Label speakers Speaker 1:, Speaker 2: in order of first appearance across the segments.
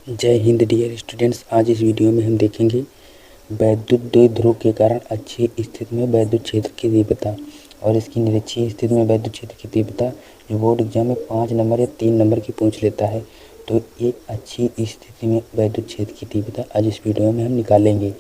Speaker 1: जय Hind dear students. आज इस वीडियो में हम देखेंगे वैद्युत द्विध्रुव के कारण अक्षीय स्थिति में वैद्युत क्षेत्र की तीव्रता और इसकी निरक्षीय स्थिति में वैद्युत क्षेत्र की तीव्रता, जो बोर्ड एग्जाम में 5 नंबर या 3 नंबर की पूछ लेता है। तो एक अक्षीय स्थिति में वैद्युत क्षेत्र की तीव्रता आज इस वीडियो में हम निकालेंगे।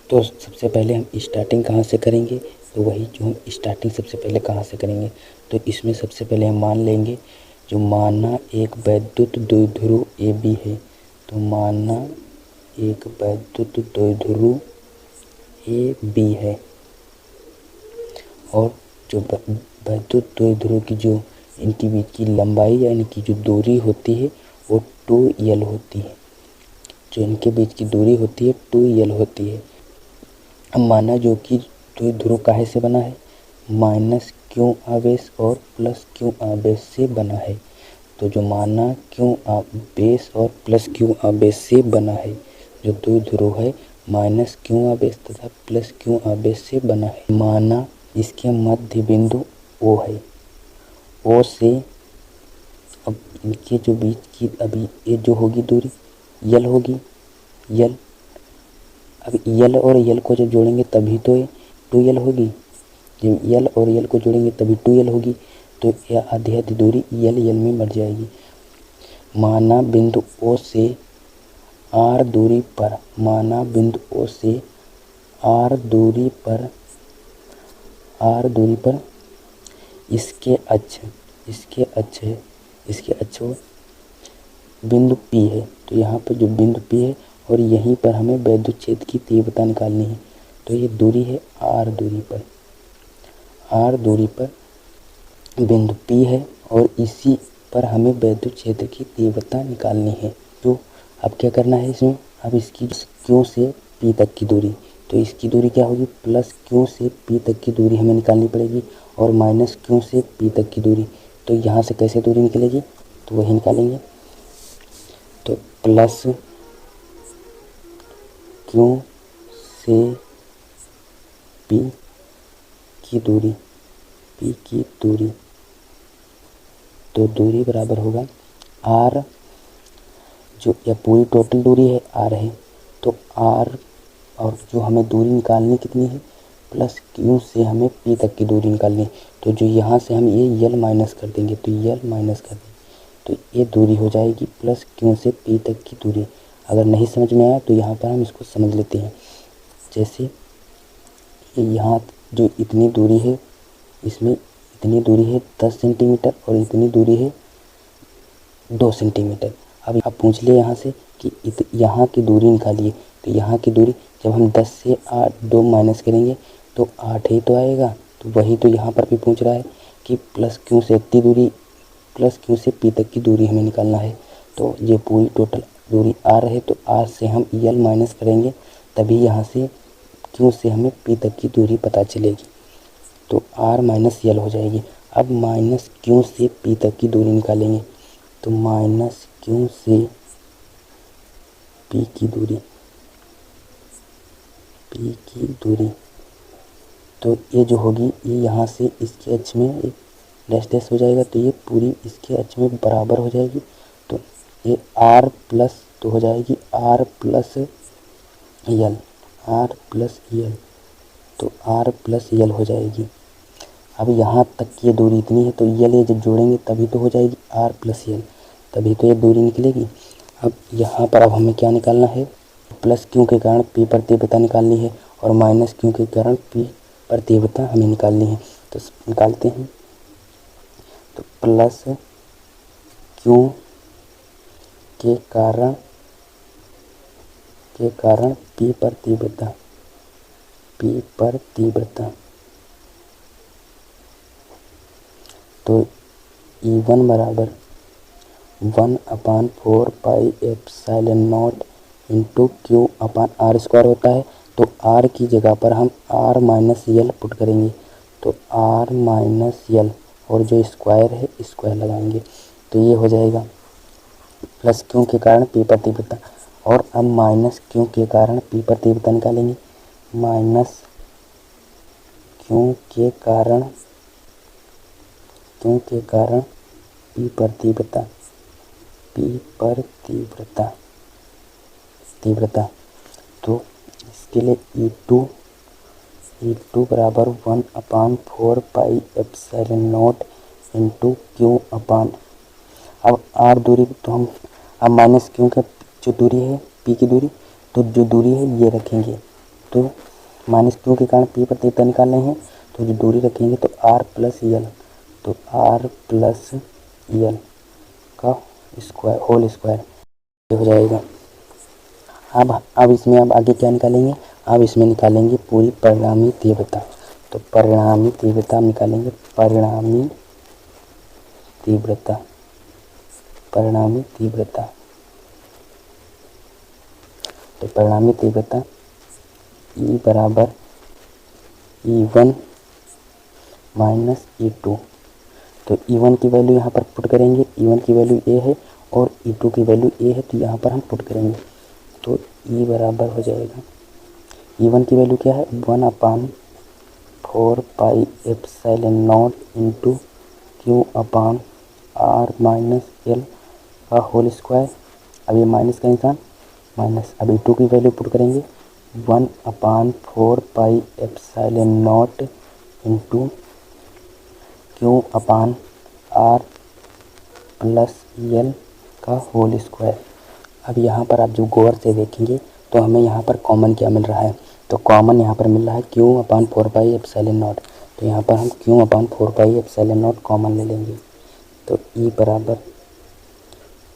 Speaker 1: तो सबसे पहले हम स्टार्टिंग कहाँ से करेंगे, तो वही जो हम स्टार्टिंग सबसे पहले कहाँ से करेंगे, तो इसमें सबसे पहले हम मान लेंगे जो माना एक वैद्युत द्विध्रुव ए बी है। तो माना एक वैद्युत द्विध्रुव ए बी है और जो वैद्युत द्विध्रुव की जो इनकी बीच की लंबाई या इनकी जो दूरी होती है वो 2l होती है। जो इनके बीच की दूरी होती है 2l होती है। अब माना जो कि द्विध्रुव काहे से बना है, माइनस क्यू आवेश और प्लस क्यू आवेश से बना है। तो जो माना क्यू आवेश और प्लस क्यू आवेश से बना है, जो द्विध्रुव है माइनस क्यू आवेश तथा प्लस क्यू आवेश से बना है। माना इसके मध्य बिंदु O है, O से अब इनके जो बीच की अभी ये जो होगी दूरी यल होगी, यल। अब यल और यल को जब जोड़ेंगे तभी तो ये 2l होगी। जब यल और यल को जोड़ेंगे तभी 2l होगी। तो यह आधी आधी दूरी यल में मर जाएगी। माना बिंदु O से R दूरी पर, माना बिंदु O से R दूरी पर इसके अक्ष बिंदु P है। तो यहाँ पर जो बिंदु P है और यहीं पर हमें वैद्युत क्षेत्र की तीव्रता निकालनी है। तो ये दूरी है R दूरी पर बिंदु P है और इसी पर हमें वैद्युत क्षेत्र की तीव्रता निकालनी है। तो अब क्या करना है इसमें, अब इसकी Q से P तक की दूरी, तो इसकी दूरी क्या होगी, प्लस Q से P तक की दूरी हमें निकालनी पड़ेगी और माइनस Q से P तक की दूरी। तो यहाँ से कैसे दूरी निकलेगी, तो वही निकालेंगे। तो प्लस Q से P की दूरी, तो दूरी बराबर होगा R, जो यह पूरी टोटल दूरी है R है, तो R और जो हमें दूरी निकालनी कितनी है, प्लस Q से हमें P तक की दूरी निकालनी है। तो जो यहाँ से हम ये यल माइनस कर देंगे, तो ये दूरी हो जाएगी प्लस Q से P तक की दूरी। अगर नहीं समझ में आया तो यहाँ पर हम इसको समझ लेते हैं। जैसे यहाँ जो इतनी दूरी है, इसमें इतनी दूरी है 10 सेंटीमीटर और इतनी दूरी है 2 सेंटीमीटर। अब आप पूछ लिए यहाँ से कि यहाँ की दूरी निकालिए, तो यहाँ की दूरी जब हम 10 से 2 माइनस करेंगे तो 8 ही तो आएगा। तो वही तो यहाँ पर भी पूछ रहा है कि प्लस Q से इतनी दूरी, प्लस Q से P तक की दूरी हमें निकालना है। तो ये पूरी टोटल दूरी R है, तो R से हम यल माइनस करेंगे तभी यहाँ से Q से हमें P तक की दूरी पता चलेगी। तो R माइनस यल हो जाएगी। अब माइनस Q से P तक की दूरी निकालेंगे, तो माइनस Q से P की दूरी, तो ये जो होगी ये यहाँ से इसके अक्ष में एक डैश डैश हो जाएगा, तो ये पूरी इसके अक्ष में बराबर हो जाएगी। तो ये R प्लस तो हो जाएगी R प्लस यल, तो R प्लस यल हो जाएगी। अब यहाँ तक की ये दूरी इतनी है, तो यल ये जब जोड़ेंगे तभी तो हो जाएगी R प्लस यल, तभी तो ये दूरी निकलेगी। अब यहाँ पर अब हमें क्या निकालना है, प्लस Q के कारण P पर तीव्रता निकालनी है और माइनस Q के कारण P पर तीव्रता हमें निकालनी है। तो निकालते हैं, तो प्लस Q के कारण P पर तीव्रता, तो E1 बराबर 1/4 pi epsilon not into Q upon R square होता है। तो R की जगह पर हम R माइनस यल पुट करेंगे, तो R माइनस यल और जो स्क्वायर है स्क्वायर लगाएंगे, तो ये हो जाएगा प्लस Q के कारण P पर तीव्रता। और अब माइनस Q के कारण P पर तीव्रता निकालेंगे, माइनस Q के कारण P पर तीव्रता, तीव्रता। तो इसके लिए E2 बराबर 1/4πε0 इंटू क्यू अपान, अब आर दूरी तो हम अब माइनस क्यू का जो दूरी है पी की दूरी, तो जो दूरी है ये रखेंगे, तो माइनस क्यू के कारण पी पर तीव्रता निकालने हैं, तो जो दूरी रखेंगे तो आर प्लस यल, तो आर प्लस यल का स्क्वायर होल स्क्वायर हो जाएगा। अब इसमें अब आगे क्या निकालेंगे, अब इसमें निकालेंगे पूरी परिणामी तीव्रता। तो परिणामी तीव्रता निकालेंगे, परिणामी तीव्रता तो परिणामी तीव्रता E बराबर E1 माइनस E2। तो E1 की वैल्यू यहाँ पर पुट करेंगे, E1 की वैल्यू ए है और E2 की वैल्यू ए है, तो यहाँ पर हम पुट करेंगे। तो E बराबर हो जाएगा, E1 की वैल्यू क्या है 1/4πε0 into Q upon R minus L का होल स्क्वायर। अब ये माइनस का निशान माइनस, अब E2 की वैल्यू पुट करेंगे 1/4πε0 into Q upon R plus L का होल स्क्वायर। अब यहाँ पर आप जो गौर से देखेंगे तो हमें यहाँ पर कॉमन क्या मिल रहा है, तो कॉमन यहाँ पर मिल रहा है Q/4πε0, तो यहाँ पर हम Q/4πε0 कॉमन ले लेंगे। तो E बराबर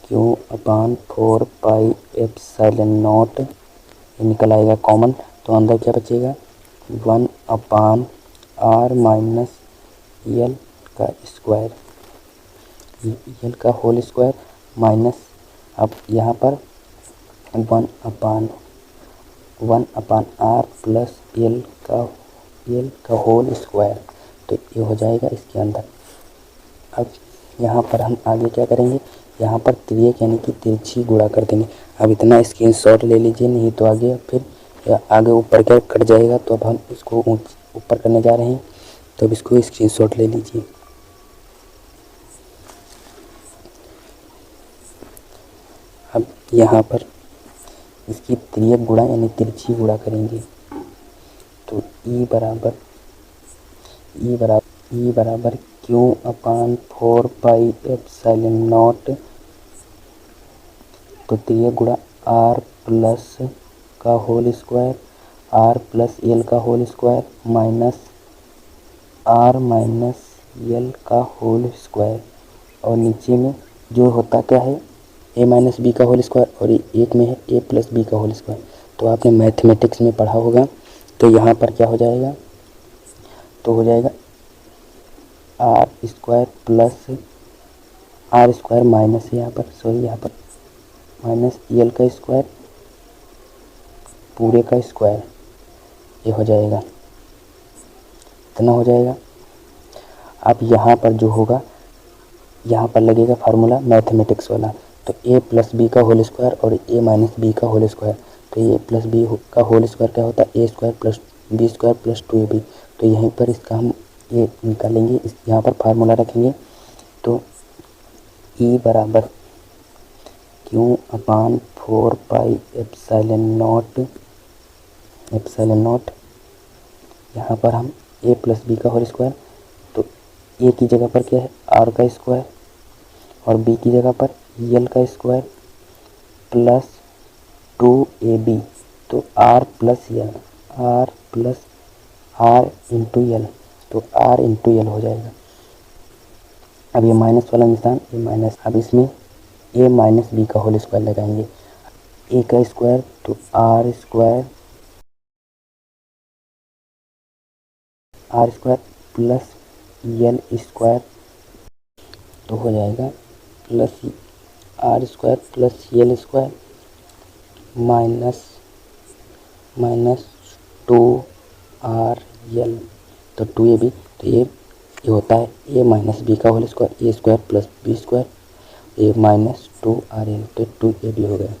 Speaker 1: Q/4πε0 निकल आएगा कॉमन, तो अंदर क्या बचेगा 1/r माइनस यल का स्क्वायर, यल का होल स्क्वायर माइनस, अब यहाँ पर 1/r प्लस यल का होल स्क्वायर, तो ये हो जाएगा इसके अंदर। अब यहाँ पर हम आगे क्या करेंगे, यहाँ पर तिर्यक यानी कि तिरछी गुणा कर देंगे। अब इतना स्क्रीनशॉट ले लीजिए, नहीं तो आगे फिर आगे ऊपर क्या कट जाएगा। तो अब हम इसको ऊपर करने जा रहे हैं, तो अब इसको स्क्रीनशॉट ले लीजिए। अब यहाँ पर इसकी तिर्यक गुणा यानी तिरछी गुणा करेंगे, तो E बराबर Q/4πε0, तो तिर्यक गुणा R प्लस का whole square, R plus L का whole square minus R minus L का होल स्क्वायर, और नीचे में जो होता क्या है a माइनस बी का होल स्क्वायर, और एक में है a प्लस बी का होल स्क्वायर। तो आपने मैथमेटिक्स में पढ़ा होगा। तो यहाँ पर क्या हो जाएगा, तो हो जाएगा R square plus R square minus यहाँ पर माइनस एल का स्क्वायर पूरे का स्क्वायर, ये हो जाएगा, इतना हो जाएगा। अब यहाँ पर जो होगा, यहाँ पर लगेगा फार्मूला मैथमेटिक्स वाला, तो a प्लस बी का होल स्क्वायर और a माइनस बी का होल स्क्वायर, तो a प्लस बी का होल स्क्वायर क्या होता है a square plus B square plus 2ab। तो यहीं पर इसका हम ये निकालेंगे, यहाँ पर फार्मूला रखेंगे। तो E बराबर Q/4πε0 यहाँ पर हम a प्लस बी का होल स्क्वायर, तो a की जगह पर क्या है r का स्क्वायर और b की जगह पर यल का स्क्वायर प्लस 2ab, तो r plus r into L, तो r इंटू यल हो जाएगा। अब ये माइनस वाला निशान, ये माइनस, अब इसमें a माइनस बी का होल स्क्वायर लगाएंगे, a का स्क्वायर तो r square plus L square, तो हो जाएगा plus r square plus L square minus 2r L, तो 2ab, तो ये होता है a माइनस बी का whole square, a square plus B square, a minus 2rl, तो 2ab हो गया,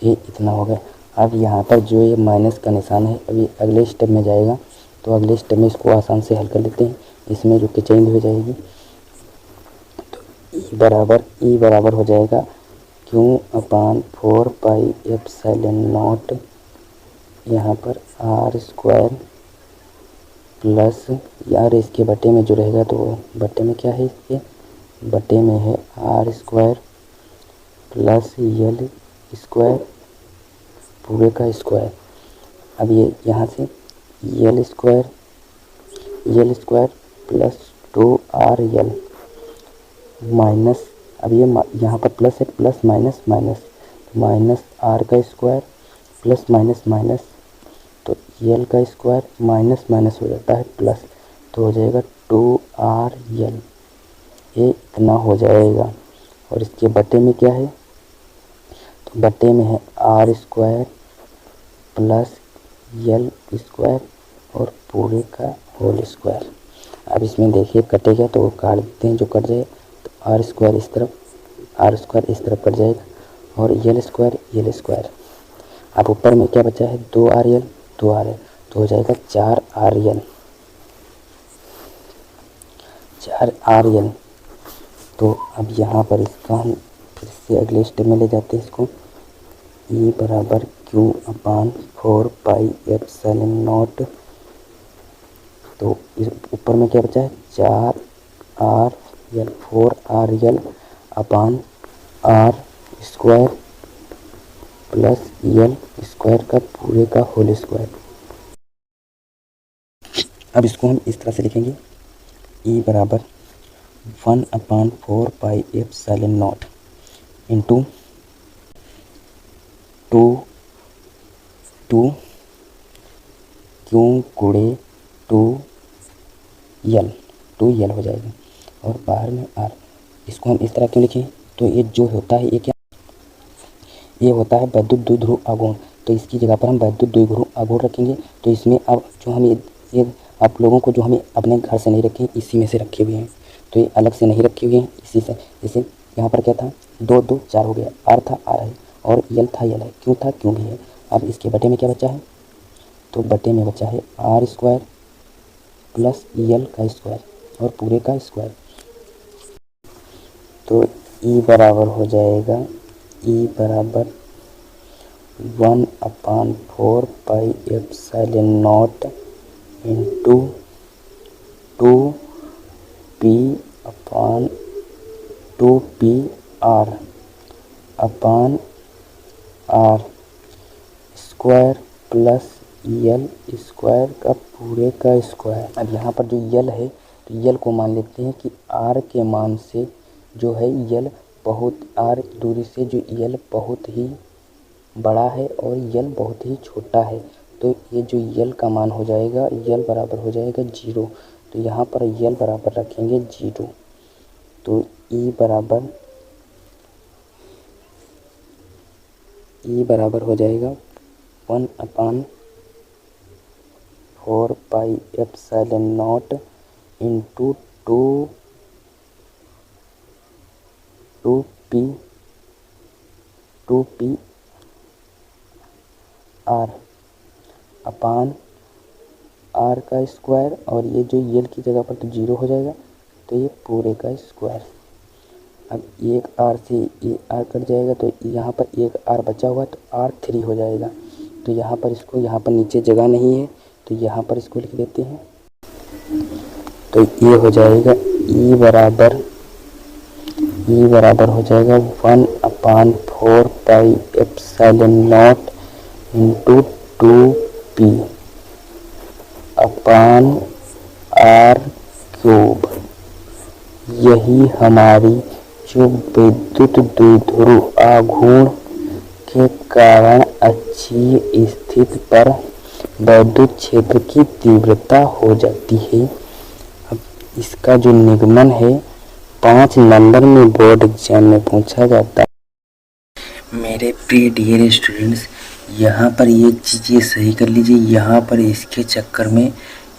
Speaker 1: ये इतना हो गया। अब यहाँ पर जो ये माइनस का निशान है, अभी अगले स्टेप में जाएगा, तो अगले स्टेप में इसको आसान से हल कर लेते हैं, इसमें जो कि चेंज हो जाएगी। तो E बराबर हो जाएगा Q/4πε0 यहाँ पर आर स्क्वायर प्लस यार इसके बटे में जो रहेगा तो बटे में क्या है, इसके बटे में है R square plus L square पूरे का स्क्वायर। अब ये यहाँ से यल स्क्वायर प्लस 2RL माइनस, अब ये यहाँ पर प्लस है, plus minus minus, minus R का स्क्वायर प्लस माइनस माइनस, तो यल का स्क्वायर माइनस माइनस हो जाता है प्लस, तो हो जाएगा 2RL, ये इतना हो जाएगा। और इसके बटे में क्या है, तो बटे में है R square plus L square और पूरे का होल स्क्वायर। अब इसमें देखिए कटेगा तो काट देते हैं, जो कट जाए तो आर स्क्वायर इस तरफ कट जाएगा और यल स्क्वायर। अब ऊपर में क्या बचा है, 2RL तो हो जाएगा 4RL। तो अब यहाँ पर इसका हम फिर से अगले स्टेप में ले जाते हैं इसको, E बराबर Q/4πε0, तो इस ऊपर में क्या बचा है 4RL upon R square plus L square का पूरे का होल स्क्वायर। अब इसको हम इस तरह से लिखेंगे, E बराबर 1/4πε0 इंटू 2 Q गुणे 2L हो जाएगा और बाहर में R। इसको हम इस तरह क्यों लिखें, तो ये जो होता है ये क्या, ये होता है वैद्युत द्विध्रुव आघूर्ण, तो इसकी जगह पर हम वैद्युत द्विध्रुव आघूर्ण रखेंगे। तो इसमें अब जो हम ये आप लोगों को जो हमें अपने घर से नहीं रखे, इसी में से रखे हुए हैं, तो ये अलग से नहीं रखे हुए हैं, इसी से। जैसे यहाँ पर क्या था, 2 2 4 हो गया, आर था आर है और यल था यल है, क्यों था क्यों भी है। अब इसके बटे में क्या बचा है, तो बटे में बचा है आर स्क्वायर प्लस यल का स्क्वायर और पूरे का स्क्वायर। तो E बराबर हो जाएगा, E बराबर 1/4πε0 into 2PR upon R square plus L square का पूरे का स्क्वायर। अब यहाँ पर जो यल है, तो यल को मान लेते हैं कि आर के मान से जो है यल बहुत, आर दूरी से जो यल बहुत ही बड़ा है और यल बहुत ही छोटा है, तो ये जो यल का मान हो जाएगा, यल बराबर हो जाएगा 0। तो यहाँ पर यल बराबर रखेंगे 0, तो E बराबर हो जाएगा 1/4πε0 इंटू 2PR अपान आर का स्क्वायर, और ये जो यल की जगह पर तो 0 हो जाएगा, तो ये पूरे का स्क्वायर। अब एक आर से ये आर कट जाएगा, तो यहाँ पर एक आर बचा हुआ, तो R3 हो जाएगा। तो यहाँ पर इसको, यहाँ पर नीचे जगह नहीं है, तो यहाँ पर इसको लिख देते हैं। तो ये हो जाएगा E बराबर हो जाएगा 1/4πε0 इंटू 2P अपान R3। यही हमारी जो विद्युत द्विध्रुव आघूर्ण के कारण अक्षीय स्थिति पर वैद्युत क्षेत्र की तीव्रता हो जाती है। अब इसका जो निगमन है 5 नंबर में बोर्ड एग्जाम में पूछा जाता है। मेरे प्रिय डियर स्टूडेंट्स, यहाँ पर ये चीज़ें सही कर लीजिए। यहाँ पर इसके चक्कर में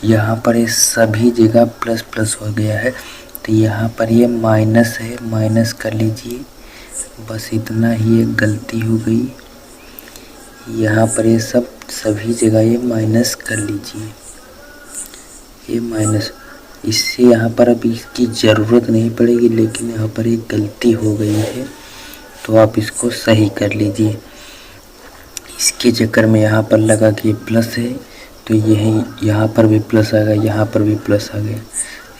Speaker 1: यहाँ पर ये सभी जगह प्लस प्लस हो गया है, तो यहाँ पर ये माइनस है, माइनस कर लीजिए। बस इतना ही एक गलती हो गई, यहाँ पर ये सभी जगह ये माइनस कर लीजिए, ये माइनस। इससे यहाँ पर अभी इसकी ज़रूरत नहीं पड़ेगी, लेकिन यहाँ पर एक गलती हो गई है, तो आप इसको सही कर लीजिए। इसके चक्कर में यहाँ पर लगा कि प्लस है तो यही यहाँ पर भी प्लस आ गया, यहाँ पर भी प्लस आ गया,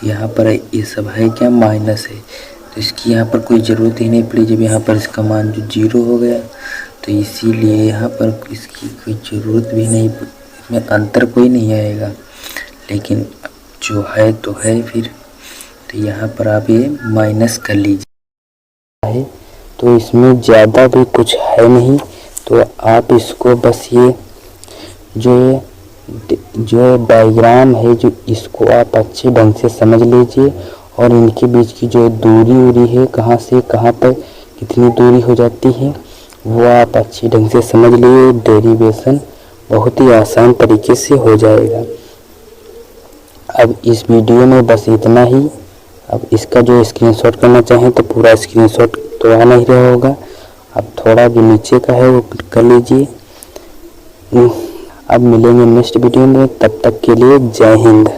Speaker 1: यहाँ पर ये सब है क्या, माइनस है। तो इसकी यहाँ पर कोई ज़रूरत ही नहीं पड़ी जब यहाँ पर इसका मान जो 0 हो गया, तो इसीलिए यहाँ पर इसकी कोई ज़रूरत भी नहीं, इसमें अंतर कोई नहीं आएगा। लेकिन जो है तो है फिर, तो यहाँ पर आप ये माइनस कर लीजिए। तो इसमें ज़्यादा भी कुछ है नहीं, तो आप इसको बस ये जो डायग्राम है जो इसको आप अच्छे ढंग से समझ लीजिए, और इनके बीच की जो दूरी है कहाँ से कहाँ तक कितनी दूरी हो जाती है वो आप अच्छी ढंग से समझ लीजिए। डेरिवेशन बहुत ही आसान तरीके से हो जाएगा। अब इस वीडियो में बस इतना ही। अब इसका जो स्क्रीनशॉट करना चाहें तो पूरा स्क्रीनशॉट तो आ नहीं रहा होगा, अब थोड़ा जो नीचे का है वो कर लीजिए। अब मिलेंगे नेक्स्ट वीडियो में, तब तक के लिए जय हिंद।